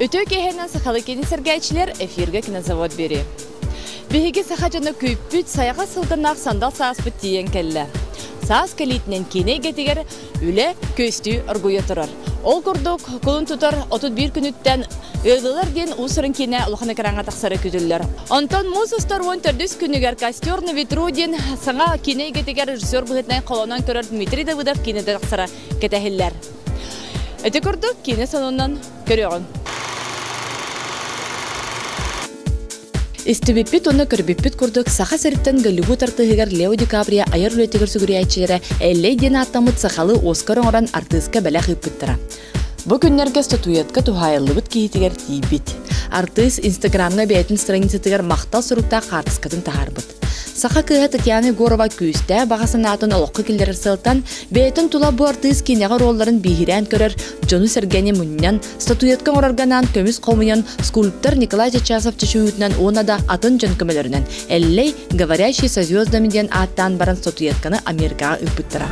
Өтө кехенен сақалы кені сәргәйчілер эфирге кинозавод бері. Беге сақажаны көйппүт саяға сылғынақ сандал сааспыт дейін кәлі. Саас кәлейтінен кене кетегер үлі көсті ұргуя тұрар. Ол күрдік күлін тұтар 31 күніттен өйділер ден ұсырын кене ұлғаны қараңа тақсары күділер. Антон Музыстар 14 күнігер костерны ветру ден саңа кене кетегер режиссер бұғытнай қолонан көрір Дмитрий Давыдов кене тақсары кетәхілер. Әті күрдік кене санынан көріғын. Истебеппит оны көрбеппит күрдік саха сәріттен Голливуд артығығар Лео Ди Каприо айыр үлетігір сүгірі әйтшілері әлі дені аттамыт сақалы Оскар оңыран артызға бәлі қыппыттыра. Бұл күннерге статуетка тухайылы бұт кейтігер дейбет. Артыз Инстаграмға бәйтін страницетігер мақтал сұрықта қартысқатын тағар бұд. Саха кыға Татьяна Егорова күйісті бағасын атын олыққы келдері сылтан бәйтін тұла бұл артыз кенеға ролларын бейхирән көрір Джону Сергене мұннан, статуетка орарганан көміз қомыян скульптор Николай Чачасов чешуітінен онада атын жын көмелерінен әллей говорящий со звездами ден аттан баран статуетканы Америкаға үппіттіра.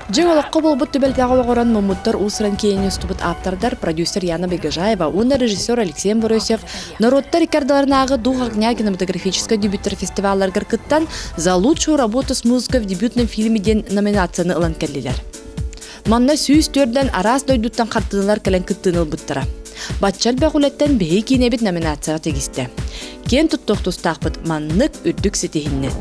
Жың олыққа болбыт түбелтіға оғыран мұмыттар ұсыран кейіне ұстыбыт аптардар продюсер Яна Бегажаева, оны режиссер Алексей Борисов, народтар Рикардаларнағы дух огня кинематографической дебюттер фестивалар кыркыттан за лучшую работу с музыкой в дебютном фильме ден номинацияны ылан кәлілер. Манна сүйіз төрден арас дойдуттан қартынылар кәлін кыттыныл бұттыра. Батчал бәғулеттен бейі кейнебет номинацияға тегісті. Кен тұттоқтустақпыт маннық үрдік сетехінне.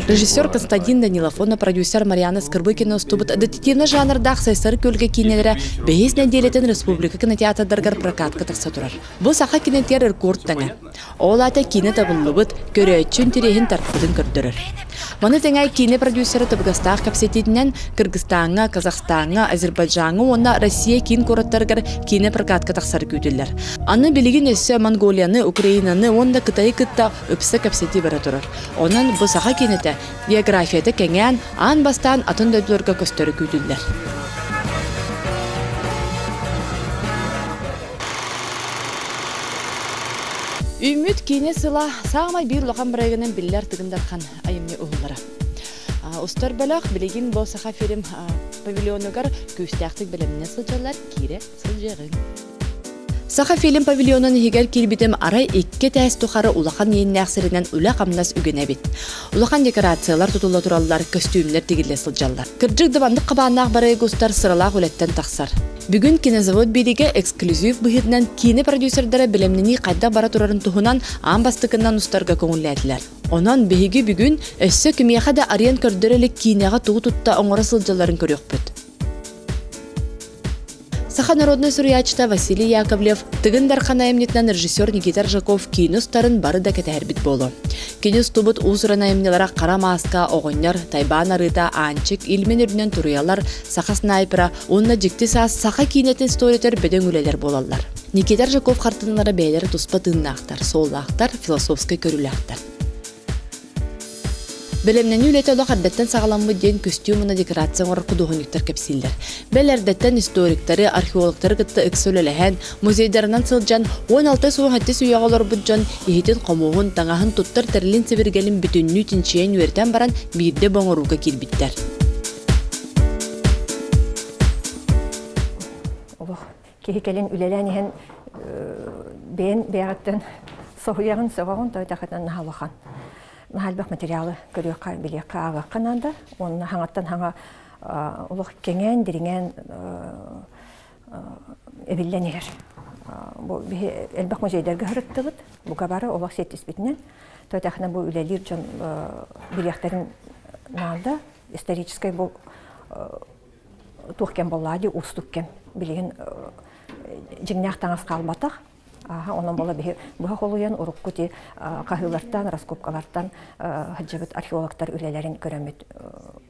Режиссер Константин Данилов, продюсер Марьяна Скорбыкина уступит детективный жанр дах сайсар көлге кинелері бейіз неделетін республика кинотеатрдаргар прокатка тақса тұрар. Бұл сақа кинотеатр рекорд таңа. Ол ата кине табылыбыт көрөтчүн терехін тарпыдын көрдірір. Маны тәңай кине продюсері Табыгастақ капсететінен Кыргызстанға, Казахстанға, Азербайджанға, онна Россия кин кораттаргар кине прокатка тақсар көйділер. Аны білігін өсі Монголияны, Украинаны, онда Кытайы кытта өпсі капсети бара тұрар. Онан бұл сақа кинеті биографияда кәңән ан бастан атын дөйділерге көстері көйділер. Үміт кейіне сыла сағымай бір лоқан бірайғынан білілер тұғындарқан айымне ұғылары. Ұстар бәліқ білеген бұл сақа фильм павильонығар көстәқтік біліміне сылжалар кейре сылжағын. Саха фильм павильонын егер келбетім арай екке тәйіз тұқары улақан еніне әқсірінен үлі қамнас үгіне бет. Улақан декорациялар тұтылы тұралылар, костюмлер тегілі сылжалар. Кірджік дывандық қабанақ барай ғустар сыралақ үлеттен тақсар. Бүгін кинозавод береге эксклюзив бұхетінен кине продюсердері білімнені қайда бара тұрарын тұғынан амбастықынан ұстарға көңілләділер. Онан бейге бүгін өссі күмеға да ариян көрдірелік кинеға тұғы тұтта оңыра сылжаларын көрек бөт. Саха народный сурьячта Василий Яковлев, тыгындар қанайымнетінен режиссер Никита Ржаков киностарын бары да кәтәрбіт болу. Кинос тубыт ұзырын айымнелара қара маска, оғыннар, тайбан арыта, анчик, илмен үрінен тұруялар, саха снайпера, онына жікті саас саха кинетін сторитер бөдің үлелер болалар. Никита Ржаков қартынлары бәйлері тұспа тыңнақтар, соллақтар, философскай көрілақтар. Білімнен үлеті олық әрдеттен сағаламы ден костюмына декорациям орыр құдуғынықтар кәпсілдер. Бәл әрдеттен историктары, археологтары күтті үксөлеліген, музейдарынан сылжан, 16 суын әтті сүйеғалар бұджан, ехетін қомуғын, таңағын тұттар тәрілін севергелін бүтінні тінчейін өртен баран бірде боңыруға келбіттер. Олық, кехекелін үлелән ехен бейін бейғаттен соғыяғын соғағын тойдақытан нағалыған. Нахалбақ материалы көріққа білеққа ағаққан анда, оны хаңаттан хаңа ұлық кеңен, диринген әбілден егер. Әлбақ музейдерге ғырыттығыд, бұға бары олық сеттес бітінен. Тойтақына бұл үлелер жон білеқтарын нағында историческай бұл тұқкен болады, ұстықкен білеген жіңнәқ таңыз қалбатақ. Онан бола бұға қолуян ұрық көте қағыларттан, раскопкаларттан хаджабыт археологтар үлелерін көремет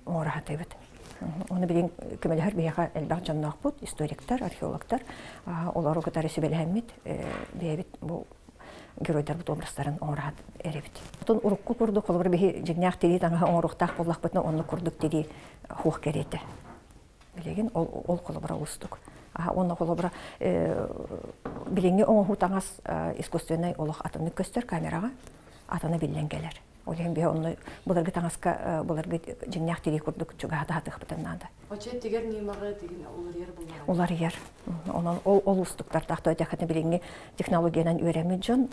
оңырағатай бұд. Оны білген көмелер бейға әлбақ жаннақ бұд, историктар, археологтар, олар ұғытары сөбелі бейбет бұл геройдар бұд обрастарын оңырағат әребет. Тон ұрық күрді қолығыр бейі жігнәқ тері таңға оңырықтақ болақ бұдына оны күрдік тері хуқ кереті. Білеген ол қолығыра ұстық. Оны қолыбыра біліңе оңы таңас искусственный олық атыны көстер камераға атыны білен келер. Олен бе онны буларга таңаска буларга жиннак тири курдук чуга хатых бутаннада. Оче тигер нимага деген олар булган. Олар ер. Онон ол устуктар тахта жакны билинги технологиянан үйрәмит жон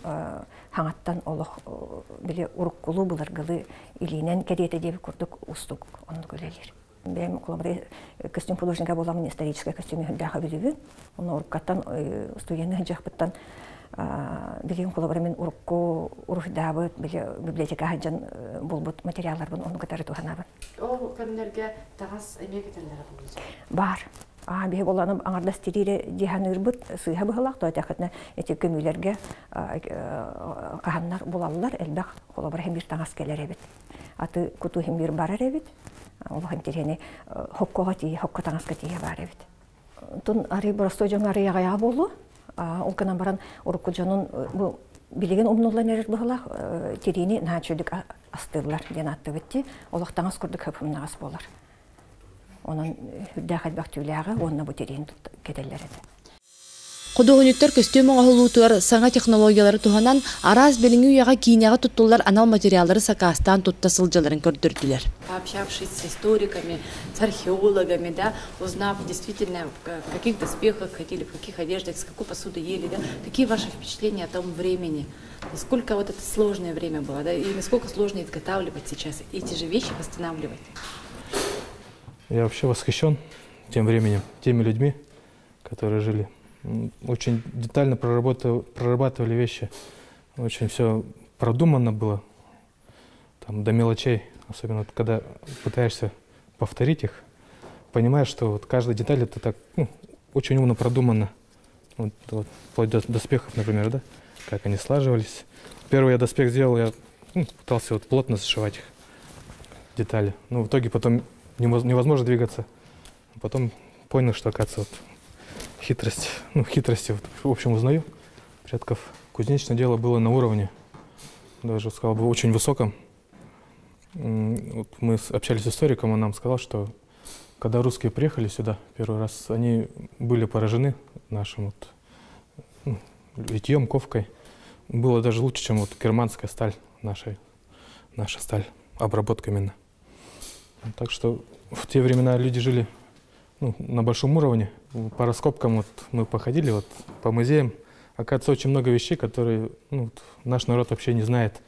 хаңаттан олох биле уруккулу буларгылы илинен кедете деп курдук устук онны көлелер. Бем колобре костюм художника боламын исторический костюм хәдәхә билебен. Оны уруккаттан студияны жакпыттан билген колобре мен урукку урухдабы биле библиотека хаҗан булбут материалларбын оны көтәрә туханабы. Ол кемнәргә тагас эмек итәләр булды. Бар. Бе боланым аңарда стилире дихан үрбүт сыйха быһалак та тәхәтне эти көмүләргә каһаннар булалар элбәк колобре һәм бир тагас келәр бит. Аты куту һәм бир барар бит. Ол хәнтерене хоккога ти хокка таңаска тие бар бит. Тун ари просто жон ари ягая болу. Ол кана баран урукку жонун бу билеген умнулар нерер быһалак тирини начудик астырлар дигән атты битти. Олак таңас күрдүк хөкүм нагас болар. Onun dağıt baktüylüğü onunla bu terin kedelleri. Кудугунуттар костюм оголуутуар саңа технологиялары туһанан араз белиңи уяга кийняга туттулар анал материаллары Сакастан тутта сылжаларын көрдүрдүлөр. Пообщавшись с историками, с археологами, да, узнав действительно, в каких доспехах ходили, в каких одеждах, с какой посуды ели, да, какие ваши впечатления о том времени, насколько вот это сложное время было, да, и насколько сложно изготавливать сейчас эти же вещи, восстанавливать. Я вообще восхищен тем временем, теми людьми, которые жили. Очень детально прорабатывали вещи. Очень все продумано было, там, до мелочей. Особенно вот, когда пытаешься повторить их, понимаешь, что вот каждая деталь это так очень умно продумано. Вот, вплоть до доспехов, например, да, как они слаживались. Первый я доспех сделал, я пытался вот плотно зашивать их детали. Но в итоге потом невозможно двигаться. Потом понял, что, оказывается, вот, хитрости, вот, в общем, узнаю предков. Кузнечное дело было на уровне, даже, сказал бы, очень высоком. Вот мы общались с историком, он нам сказал, что когда русские приехали сюда первый раз, они были поражены нашим вот, литьем, ковкой. Было даже лучше, чем вот германская сталь, наша сталь, обработка именно. Так что в те времена люди жили на большом уровне. По раскопкам вот, мы походили вот, по музеям. Оказывается, очень много вещей, которые наш народ вообще не знает.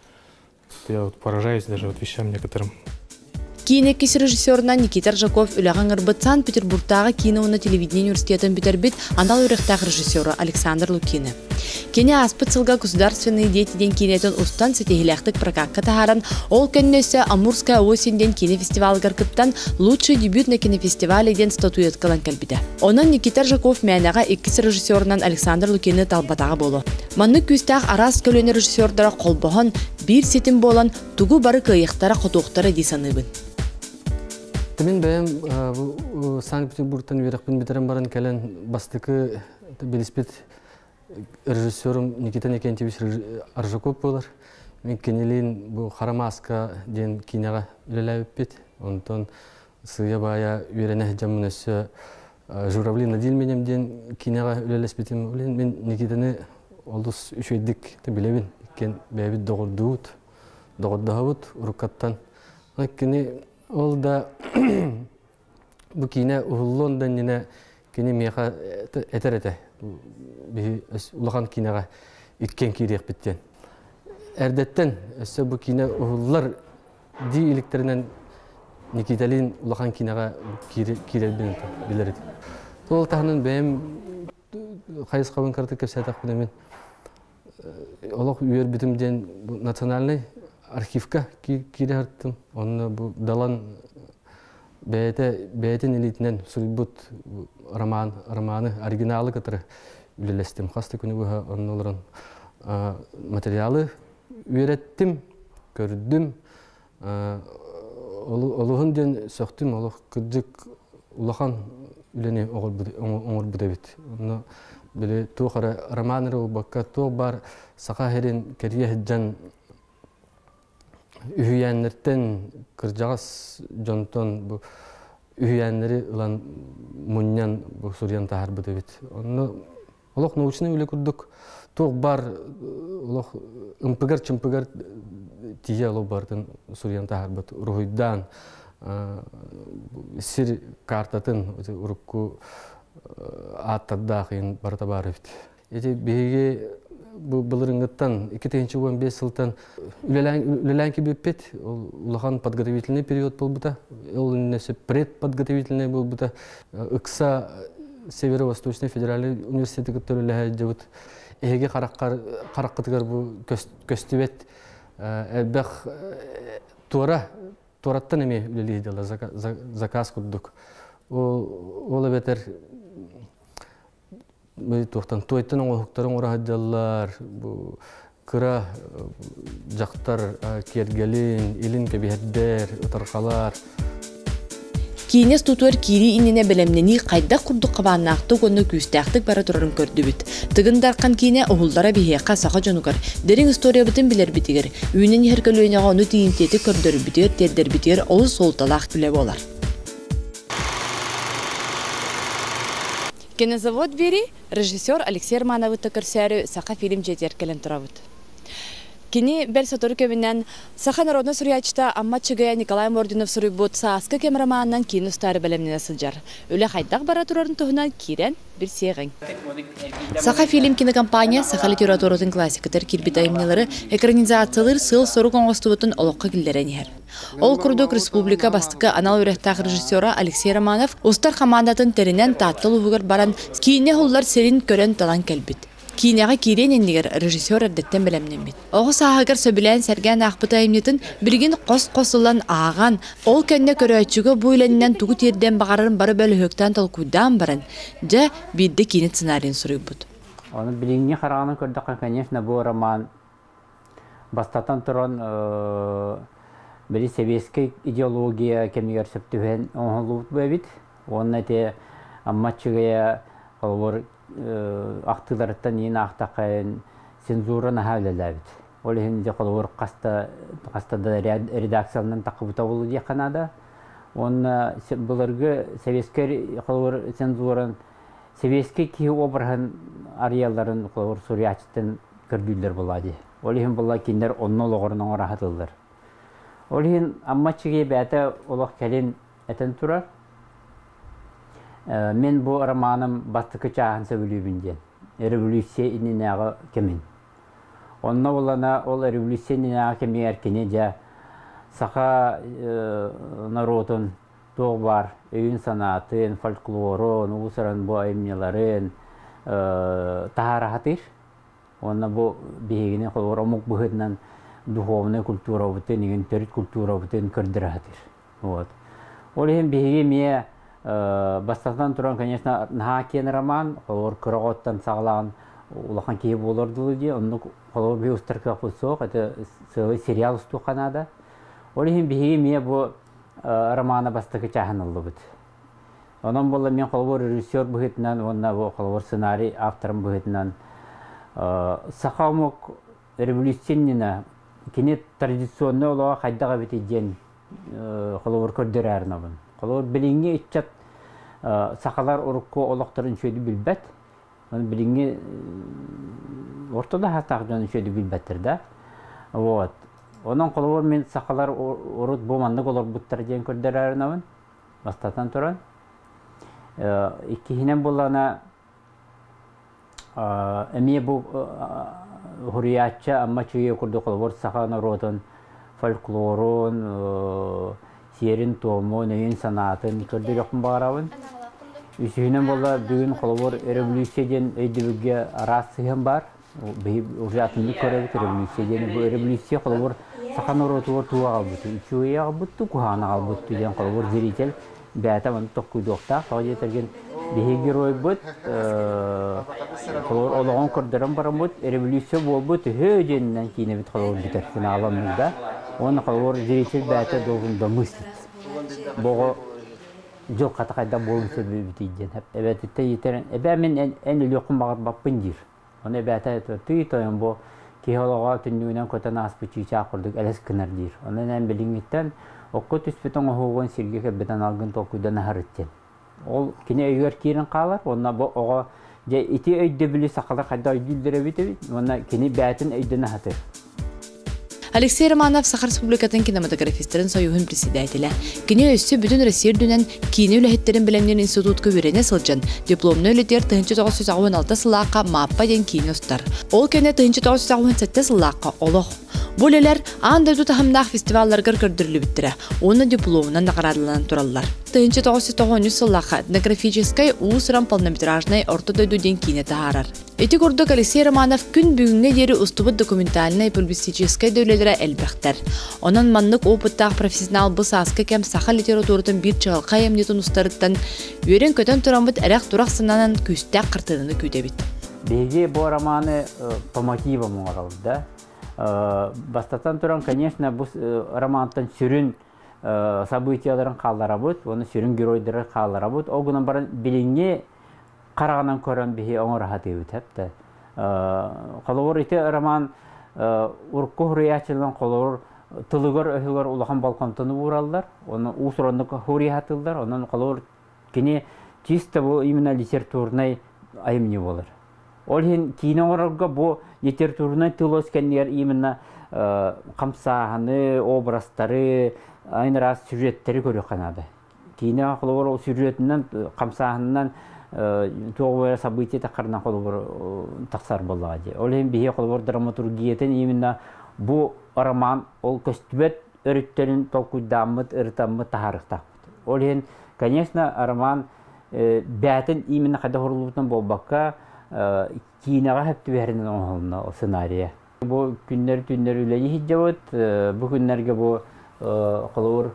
Я вот поражаюсь даже вот вещам некоторым. Кинекис режиссерна Никита Ржаков үләгән гырбыт Санкт-Петербургтагы киноны телевидение университетын бетербит анал үрәхтәг режиссеры Александр Лукина. Кене аспыцылга государственные дети ден кинетон устан сетехиләхтык прокатка тахаран ол көннөсө Амурская осень ден кинофестиваль гаркыптан лучший дебют на кинофестивале ден статуэткалан калбиде. Онан Никита Ржаков мәнәгә иккис режиссернан Александр Лукина талбатага болу. Манны күстәг арас көлөнө режиссердара колбоһон бир сетим болан тугу бары кыйыктара котуктары дисаныбын. Мен бәйім Санкт-Петербургтан верақпен бетерен барын кәлін бастықы белеспет режиссерім Никита Никентьевич Аржаков болар. Мен кенелейін бұл Харамаска ден кинеға үлелі өппет. Онтон сыя бая үйрене жамын өсі Журавлина дилменем ден кинеға үлелеспетім. Мен Никитаны олдыс үшөйдік білебін. Кен бәйбіт доғырдуыт, доғырдағыт ұрықаттан. Ол да bu kine uhullondan yine kine meha eterete bir ulakan kinega itken kirek bitten. Erdetten ise bu kine uhullar di ilikterinden Nikitalin ulakan kinega kirek bilirdi. Tol tahnın benim hayız kavun kartı kefsetak bunu men olak üyer bitimden nasyonalny arxivka kirek harttım. Onu bu dalan Бәйтен элитинен сулбут романы оригиналы который үлелестим. Хасты күні бұға онларын материалы үйреттім, көрдім. Олығын ден сөқтім, олық күрдік улахан үлене оңыр бұда бет. Біле туғары романыры баққа туғы бар сақа херен кәрие хеджан Ühüyenlerden kırcağız jonton bu ühüyenleri ulan munyan bu Suriyan tahar bu devit. Onu Олох научный үле күрдік. Тоқ бар, олох ымпыгар-чымпыгар тие олох бардың Сурьян тағарбыт. Рухойдан сир картатын урукку аттардақын барыта барыфт. Эти беге былырыңыттан 2015 сылтан үлеләнки беппет, улахан подготовительный период был быта, ол иннесе предподготовительный был быта. Икса Северо-Восточный федеральный университеті көттөлілі жауыт. Эге қараққытығар бұл көстібет әлбәқ тураттан әме үлелі дела заказ күрдік. Ол әбетер тойтын оңғықтарын орағадалар, кыра жақтар кергелін, илін кәбиәддер, ұтарқалар. Кейнес тутуар кири инене белемнени қайда құрдық қабаннақты көні күстәқтік бара тұрарын көрді бүт. Тығындарқан кейне оғылдара бейеққа сақа жонуғар. Дерің история бүтін білер бітігер. Үйінен еркелуінеға оны тиінтеті көрдір бітігер, тердер бітігер, олы солталақ біле болар. Кинозавод бери режиссер Алексей Романовы тәкірсәрі сақа фильм жетер келен тұрабыд. Кини бәл сатуры көбінен Саха народный сурьячта Амма Чыгая Николай Мординов сурыйбут сааскы кемераманнан кейін ұстары бәлемнен сылжар. Өлі қайдақ бара тұрарын тұғынан кирен бір сегін. Саха фильм кинокомпания Саха литературатын классикатар кирбит айымнелары экранизациялар сыл сору коңғыстыбытын олыққа келдерен ер. Ол күрдік республика бастықы анал өректақ режиссера Алексей Романов ұстар командатын терінен таттыл ұғығыр баран кейіне ғыллар серин көрен талан кәлбіт. Киняға кирен ендігер режиссер әрдеттен білемнен бит. Оғы сағығыр сөбілән сәрген ақпыта емнетін бірген қос-қосылан аған, ол кәнне көрәтшігі бұйленінен тұғы терден бағарын бары бөлі хөктен толкудан барын, жа бидді кенет сценарийін сұрый бұд. Оны біліңне қарағанын көрдіққа, конечно, бұл роман бастатан тұран бірі советский идеология кемігер сөптіген оңғылуыт бөбіт. Оның әте амматшығыя қолғыр ақтыларыттан ең ақтақайын цензураны әулеләбіт. Ол енді қолғыр қастада редакциялынан тақыбыта болу де қанада. Оны бұлырғы советский қолғыр цензуран советский кейі обырған арияларын қолғыр сурьячтын көрділдер болады. Ол ең бұла кендер онны олығырының орағатылдыр. Ол ең амматшыға бәті олық кәлен әтін тұрар. Мен бұл романым бастықы чағын сөйлебінден. Революция иненеға кемін. Онна олана ол революция иненеға кемін әркене жа сақа народын тоғы бар, өйін санатын, фольклорын, ұсырын бұл айымнеларын тағара хатыр. Онна бұл бейгіне қолғыр омық бұғытынан духовный культура бұтын, еген төрет культура бұтын көрдір хатыр. Ол ең бейге ме бастатан тұран, конечно, наға кен роман, қолғыр күрағоттан сағылаған улахан кейі болырдылы де, оны қолғыр бей ұстарқақ бұл соқ, это сылы сериал ұсту қанада. Ол ең бейге ме бұл романы бастықы чағын ұлды бұд. Онан болы мен қолғыр режиссер бұғытынан, онна бұл қолғыр сценарий авторым бұғытынан. Сақаумық революционнина, кенет традиционный олаға қайдаға бетеден қолғыр көрдер әрінабын. Қолғыр біліңе етчат сақалар ұрыққа олақтарын шөйді білбәт. Біліңе ортада хастақ жаны шөйді білбәттір да. Онан қолғыр мен сақалар ұрыт болманды олар бұттар ден көрдер әрінабын. Бастатан тұран. Иккихінен болана әме бұл ғұриятча амма чүйе күрді қолғыр сақаны родын, фольклорын, серин томон, өйін санатын көрді жоқын бағарауын. Үсігінен бола бүгін қолғыр революцияден өйдібіге арас сыйын бар. Уже атымды көребіт революцияден. Бұл революция қолғыр сақаны родығыр туға қалбыты. Үчуе қалбыты, күханы қалбыты ден қолғыр зерител бәті мұны тоқ күйдіқтақ. Тағы жетерген бейі герой бұд, олығын көрдірін барым бұд, революция бол бұд, өденінен кейіне біт қолғыр бітірсін аламызда. Оны қолғыр зерител бәті долғында мыслит. Бұғы жыл қаты қайда болын сөбі бітейден. Әбәтітті етерін, әбә мен ән үлі оқын бағыр баппын дир. Оны әбәті тұй тойын бұл кейолыға түндігінен көтін аспы чүйчі ақырдық әлес кінір дир. Оның ән біліңеттен оқы түспетін оғуын сергек әббетен алғын толқудан ағырыттен. Ол кене өйгер кейрін қалар, онына оға же ити өйдө биле сакала кайда өйдүлдөрө бит. Мына кини бәтин өйдөнө хатыр. Алексей Романов Саха Республикатын кинематографистерин союхун председателя. Кине өссө бүтүн Россия дүнен кийини үлэхеттерин билемнен институтка үйрене сылжан. Дипломны үлетер 1996 сылааққа маппа ден кийини устар. Ол кене 1997 сылааққа олох. Бұл элер андырду тахымнақ фестивалларгар көрдүрлү биттире. Оны дипломынан наградаланан тураллар. 1993 сылааққа этнографической уусыран полнометражный ортодойду ден кийини тахарар. Эти курдук Алексей Романов күн бүгүнгө дери устубут документальный и публицистической дөйлелері әлбәқтер. Онан маннык опыттақ профессионал бұл саска кем саха литературатын бір чығылқа емнетін ұстарыттан өрен көтен тұрамыд әрәқ тұрақ сынанан күстәк қыртығыны күйтебет. Беге бұл романы по мотивам оралды. Бастатан тұран, конечно, бұл романтан сүрін событияларын қалдара бұд, оны сүрін геройдары қалдара бұд. Оғынан барын біліңе қарағанан көрін бейі оңыр хаты өтепті. Қалығыр еті роман урку хуриячылан қолыр тылығыр өйігір улахан балконтыны бұралдар. Оны ұсырандық хурияттылдар. Онын қолыр кені чисто бұл именно литературный айымне болыр. Ол кейін оңырға бұл литературный тыл өскендер именно қамсағаны, образтары, айны раз сюжеттері көрі қанады. Кейін қолыр ол сюжетінен, қамсағынан тоғыр события тақарынан қолыр тақсар болады. Ол бейе қолыр драматургиятын именно бұл роман ол көстібет өріттерін толкуйдамыд, ұрытамыд тахарықтақ. Ол конечно, роман бәтін именно қайда құрылуытын болбаққа кейінаға әпті бәрінен оңғылына сценария. Бұл күннер үләйі хиджауыд, бұл күннерге бұл қолыр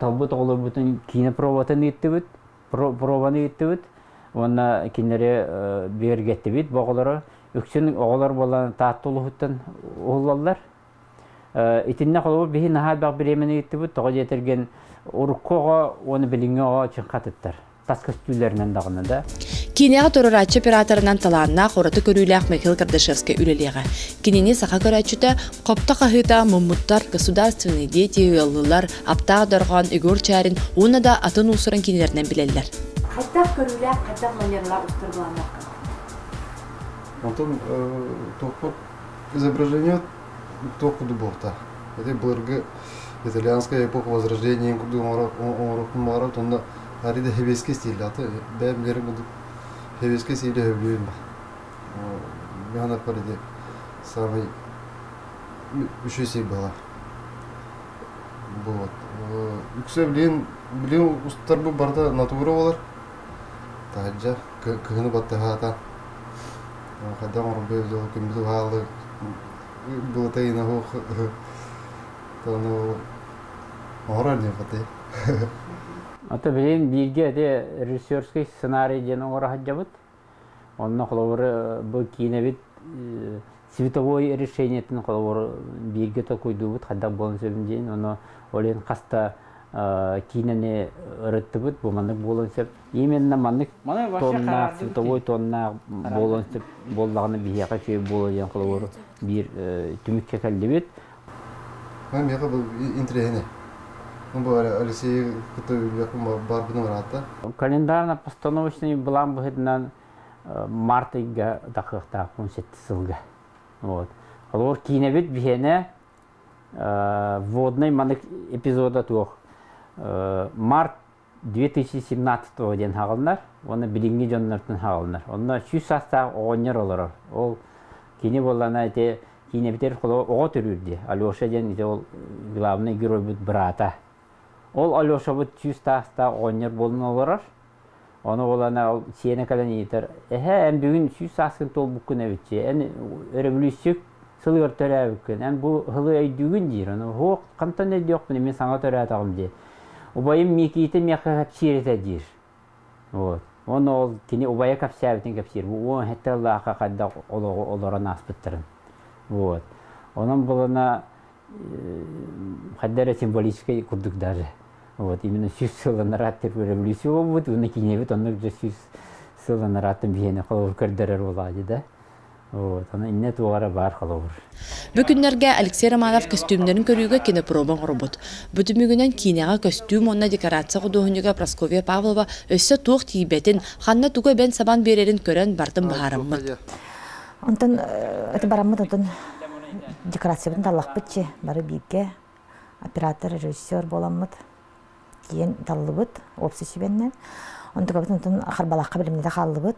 талбыт олар бұтын кейіні проватын еттібіт, пробаны еттібіт, оны кейінері бергеттібіт, бұғылары өксін оғылар болан таатты олығыттан оғылалар. Итінне қолыр бейі нағад бақ біремені еттібіт, тоға жетерген ұрыққоға, оны біліңе оға үшін қатыттар. Тас көстүлерінен дағыны да. Кинеға тұрыратшы операторынан таланына қораты көріліяқ Михаил Кардашевский үлелеға. Кинене сақа көрәтшіті қопта қағыта мұммуттар, государственные дети, ұялылар, аптағы дұрған, үгір чәрін, оны да атын ұсырын кинелерінен білелер. Қайттақ көріліяқ, қайттақ манерлар ұстырғыланақ? Антон тоқпық изображение тоқпы дубовта. Это былырғы итальянская эпоха возрождения, он марат, он Арида хевеске стиль, а то бәбілері бұдық хевеске стилі өбілуін ба. Механа париде самый үшесі бала. Үксе білен ұстар бұл барда натура олар. Тағаджа кығыны батты ғата. Қайдан орын бөйді ол көмілі ғалы. Бұл тайына ғоқ. Оғырар не баты. Ата білейін бірге режиссерский сценарий ден оңыра хаджабыд. Онына қолауыр бұл кейіне бит световой решениетін қолауыр бірге толкойды бұд, қадда болын сөбін дейін. Оны олен қаста кейініне ұрытты бұд, бұл мандық болын сөп. Именно мандық тоннақ, световой тоннақ болын сөп болдағыны бейеқа көй болы ден қолауыр бір түмікке кәлді бет. Меға бұл интригене. Алексей Барбином рата. Календарно-постановочный блан быхыдынан мартыга дақықтақ 17 сылға. Олар кейінебет бігені вводный мандық эпизода туық. Март 2017 ден хағылынар, оны біліңге жонлардың хағылынар. Онына 100 састағы оғынер олар. Ол кейіне болана әте кейінебетер оға түрірді. Алеша ден главный герой бұд брата. Ол Алеша бұд 100 тақста оңер болын оларар. Оны олана сені кәлін етер. Ән бүгін 100 тақсын тол бұқын әбітше. Ән революциик сылғыр төрі әбіккен. Ән бұл ғылы әйдігін дейір. Хоқ, қантан әйді оқпын, мен саңа төрі әтағым де. Обайым мекейті меқі қапсер әті дейір. Оны ол кені обайы қапсы әбітін қапсер. Оны әтті Аллаға қадда оларан аспыттырын. Оның бұлына қаддары символический күрдік даже. Именно 100 сылын раттыр революция болды, оны кейінебет, оны 100 сылын раттың бейені қолыр көрдірер олады да. Вот, аны инне тугара бар халавыр. Бүгүннәргә Алексей Романов костюмнарын көрүүгө кинопробан робот. Бүтүмүгүнөн кинега костюм онна декорация кудуһунуга Прасковья Павлова өссө туох тийбетин ханна туга бен сабан берерин көрөн бардым баарыммыт. Онтон это бараммыт онтон декорациябын таллахпытчы бары бийге оператор, режиссер боламмыт. Кийин таллыбыт опсисибеннен. Онтон ахарбалакка билимде халлыбыт.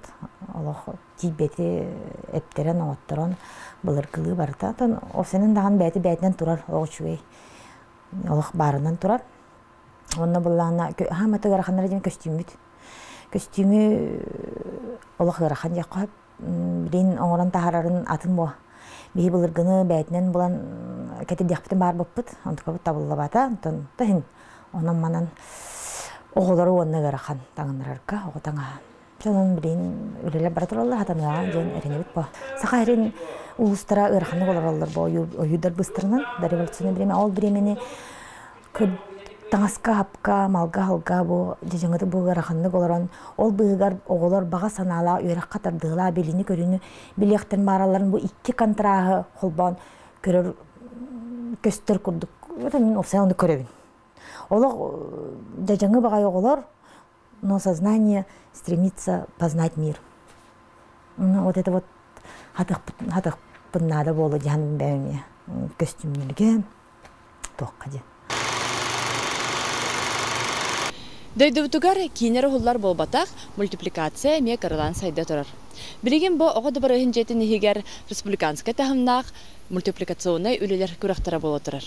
Олох тийбети эптерен оңотторон былыркылы барта. Тон осенин даган бәтинен турар огучуй. Олох барынан турар. Онна буллана хаматы гарахандар ден костюмит. Костюмы олох гарахан якып билин оңорон тахарарын атын бо. Бии былыргыны бәтинен булан кетип дякпытын бар боппут. Онтон табыллабата. Онтон тахин онан манан оголору онна гарахан таңынырарка оготаңа. Сонун билин үлелер баратыралар хатанга жен эренебит бо. Саха эрен улустара ыраханы болоралар бо оюдар быстырынан да революционный время ол времени таңаска хапка малга халга бо жежеңети бу ыраханы болорон ол быгар оголор бага санала үйракка тардыла билини көрүнү билектен бараларын бу икки контрагы холбон көрөр көстөр курдук. Мен опсионду көрөбүн. Олог жежеңе бага оголор но сознание стремится познать мир. Ну, вот это вот хатах надо было жан бәме костюмнерге тоққади. Дөйдүбүтүгар кинери хуллар болбатак мультипликация ме каралан сайда турар. Билигин бу ого да барыгын жетин хигер республиканская тахымнак мультипликационный үлелер күрәхтәре бола турар.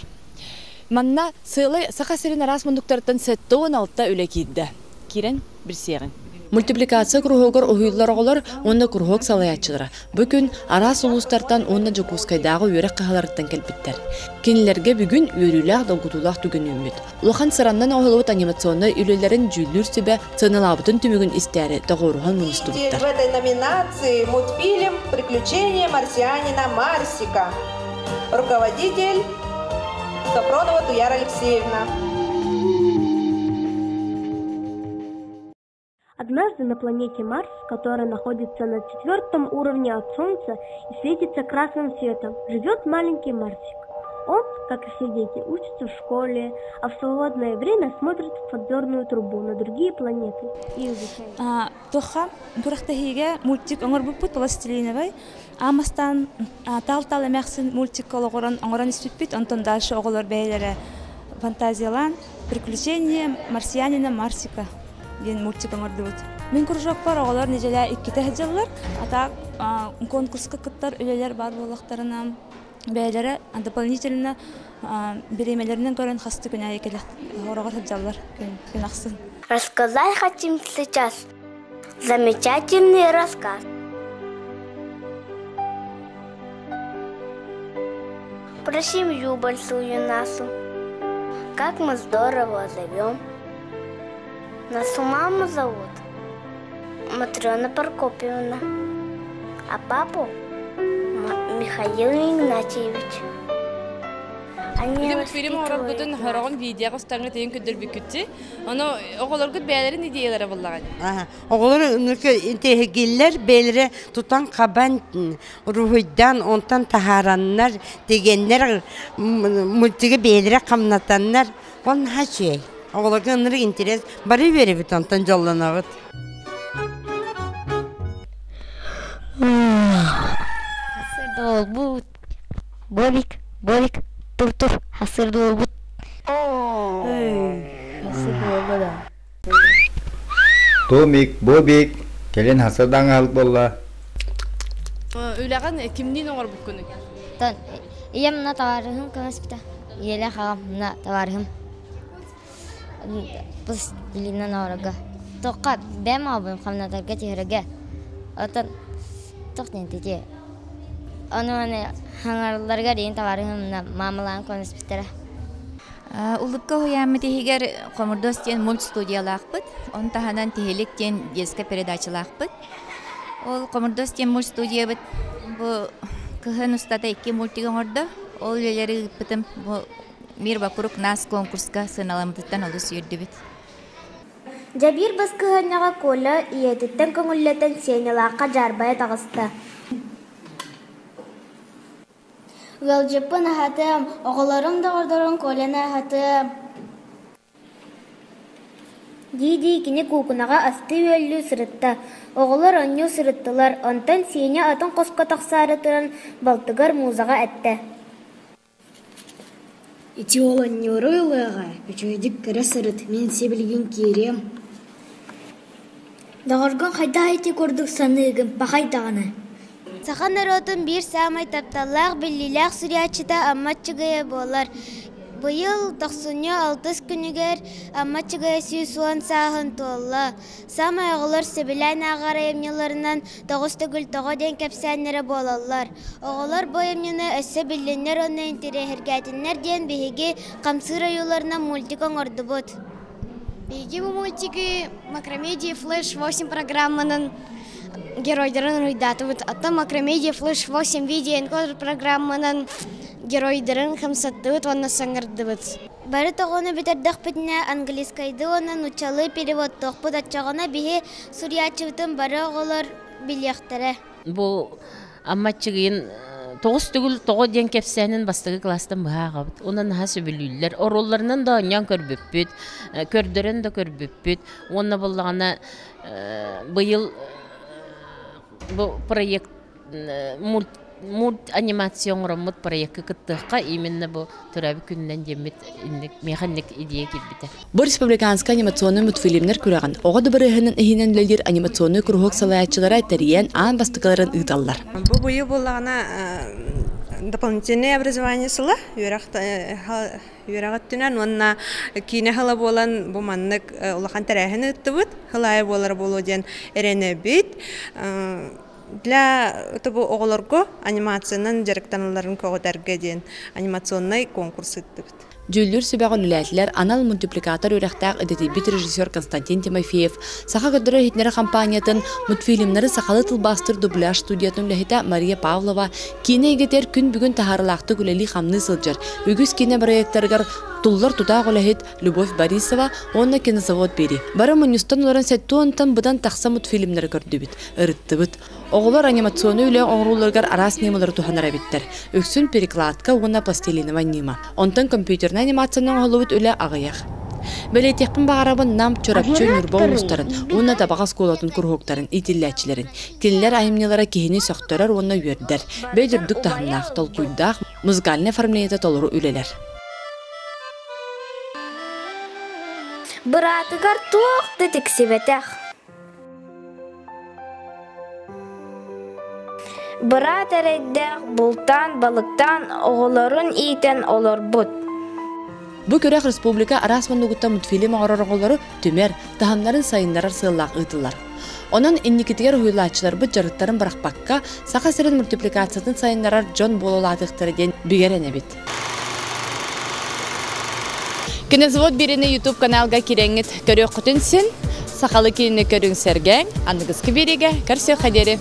Манна сылы саха серин арас мундуктардан 7-16 үле кидде. Кирен bir сегин. Мультипликация кругогор уюллар оголор онда кругог салаячылары. Бүгүн арас улустардан онда жокускайдагы үйрек кахаларыттан келбиттер. Кинилерге бүгүн үйрүләк долгутулак түгүн үмүт. Улахан сыраннан оголот анимационный үйлелерин жүлүр себе цыналабытын түмүгүн истәре дагорухан мунустубуттар. В этой номинации мультфильм «Приключения марсианина Марсика». Руководитель Сапронова Туяра Алексеевна. Однажды на планете Марс, которая находится на 4-м уровне от Солнца и светится красным светом, живет маленький Марсик. Он, как и все дети, учится в школе, а в свободное время смотрит в подзорную трубу на другие планеты и изучает. Тоха, гурахтахиге мультик оңор буппут пластилиновый. Амастан тал-тал эмяксин мультик ологорон оңорон испиппит, онтон дальше оголор бейлере фантазиялан «Приключения марсианина Марсика». Ген мультик оңордубут. Мен кружок бар, оголор нежеле 2 тахжаллар. Ата конкурска кыттар үлелер бар болактарына бәйләре дополнительно беремелеринен көрөн хасты күнә экелек орогор хаджаллар күн аксын. Рассказать хотим сейчас замечательный рассказ. Про семью большую нашу. Как мы здорово зовем. Нашу маму зовут Матрёна Прокопьевна, а папу Михаил Игнатьевич. Они воспитывают нас. Видео станет им кудербикути. Оно оголоргут бәйләрен идеялары буллаган. Оголор интегиллер бәйләре тутан кабан рухыдан онтан тахараннар дегеннәр мультиге бәйләре камнатаннар. Он хачей. Оголорга ныры интерес бары беребит онтан жолланабыт. Долбут. Борик, тур, хасыр долбут. Хасыр долбада. Томик, Бобик, келен хасырдан алып болла. Үләгән кимнин оңор бу көне? Тан, иемна таварым каспита. Еле хагамна таварым. Бус билина нарага. Тока бем абым хамнатарга тирәгә. Атын тохтен тиге. Аны хаңарларга дейин таварым мамалан конспитера. Улыкка хуямы тихигер комурдос тен мультстудиялакпыт. Он таханан тихелик тен детская передачалакпыт. Ол комурдос тен мультстудия бит. Бу кыһын устата 2 мультик оңордо. Ол лелери битим бу мир вокруг нас конкурска сыналамыттан олус юрдүбүт. Жабир баскыһаннага кола иетиттен көңүллетен сенелакка жарбая тагыста. Галжапын ахатым, оғыларым дағырдырын колен ахатым. Диди кини кукунаға асты өлі сырытта. Оғылар оню сырыттылар, онтан сене атын қосқа тақсары тұрын балтыгар музаға әтті. Ити олон нюрылыға, үчөйдік кірі сырыт, мен себілген керем. Дағырган қайда айты көрдік санығым, бақайдағаны. Сақан наротын бір самай тапталлақ, біліләқ сүриячыта амматчығыя болар. Бұйыл 96 күнігер амматчығыя сүйсуан сағын толла. Самай оғылар сөбілән ағар емнелерінен 9 түгіл 9 ден кәпсәнері болалар. Оғылар бой емнені өссі білінер оны интерехергәтінер ден бейге қамсыр айуларынан мультик оңырды бұд. Бейге бұл мультики Макромедия Флэш 8 программының геройдарын рүйдаты бұд. Ата Макромедия Флэш 8 видеоэнкодер программының геройдарын қымсатты бұд, оны саңырды бұд. Бары тоғыны бітердіқ бітіне англискайды оның ұчалы переводтық бұд. Атчағына бейе сүриячывытын бары оғылар білектері. Бұл амматчығын 9 түгіл 9 ден кепсәнін бастығы кластан бұға бұд. Онын наға сөбілілер. Оролларынан да оңян көрбіппіт, көрдерін да көрбіппіт. Оны болағына бұйыл бұл проект мульт анимацион ромут проекты кыттыхка именно бу турабы күннен демет механик идея кирбите. Бу республиканский анимационный мультфильмнер күрәгән. Ога дыбырыһынын иһинен лелер анимационный кругок салаячылары тәриян ан бастыкаларын ыдаллар. Бу буйы буллагына дополнительное образование сыла юрагаттынан онна кине хала болан бу маннык улахан тәрәһен ыттыбыт хылай болар болуден эренебит. Для того оголорго анимациянын жарыктаналарын коготарга ден анимационный конкурс ыттыбыт. Жүллүр сөбәгін үләтлер анал мультипликатор үрәқтәк әдетебит режиссер Константин Тимофеев, саха көдірі хитнері компаниятын мультфильмнері сақалы тылбастыр дубляж студиятын үләхеті Мария Павлова, кине егетер күн бүгін тахарылақты күләли қамны сылжар. Үгіз кине проекттаргар туллар тутақ үләхет Любовь Борисова, онна кинозавод бері. Бары мұныстан оларын сәттуантан бұдан тақса мультфильмнері көрді бит, ұрытты бит. Оғылар анимационы үлі оңруларгар арас немалары туханара биттер. Өксүн перекладка уғына пластилинова нима. Онтан компьютерна анимацияның оғылыбыт үлі ағаяқ. Бәлетекпін бағарабын нам чорапчы нүрбо ұлыстарын, уғына табаға сколатын күрхоқтарын, итилләчілерін. Келілер айымнелара кехіне сөқтөрер уғына үйердер. Бәйдірдік тағымнақ, толқуйдақ, музыкаліне формлейті толыру үлелер. Бұратығар туақты тіксебетәқ. Быра тәрәйдәк бұлтан, балықтан, оғыларын ийтен олар бұд. Бұ көрәк республика арасман ұғытта мультфилим оғырар оғылары түмер, тағымларын сайындарар сыллақ ұйтылар. Онын инникетігер ұйлачылар бұд жарықтарын бірақпаққа сақа сірін мультипликациятын сайындарар Джон Бололадықтары ден бігерен әбет. Кинозавод берені YouTube каналға кереңет көрек құтынсын, сақалы кейіні көрің сәргәң, анығызғы береге көрсе қадері.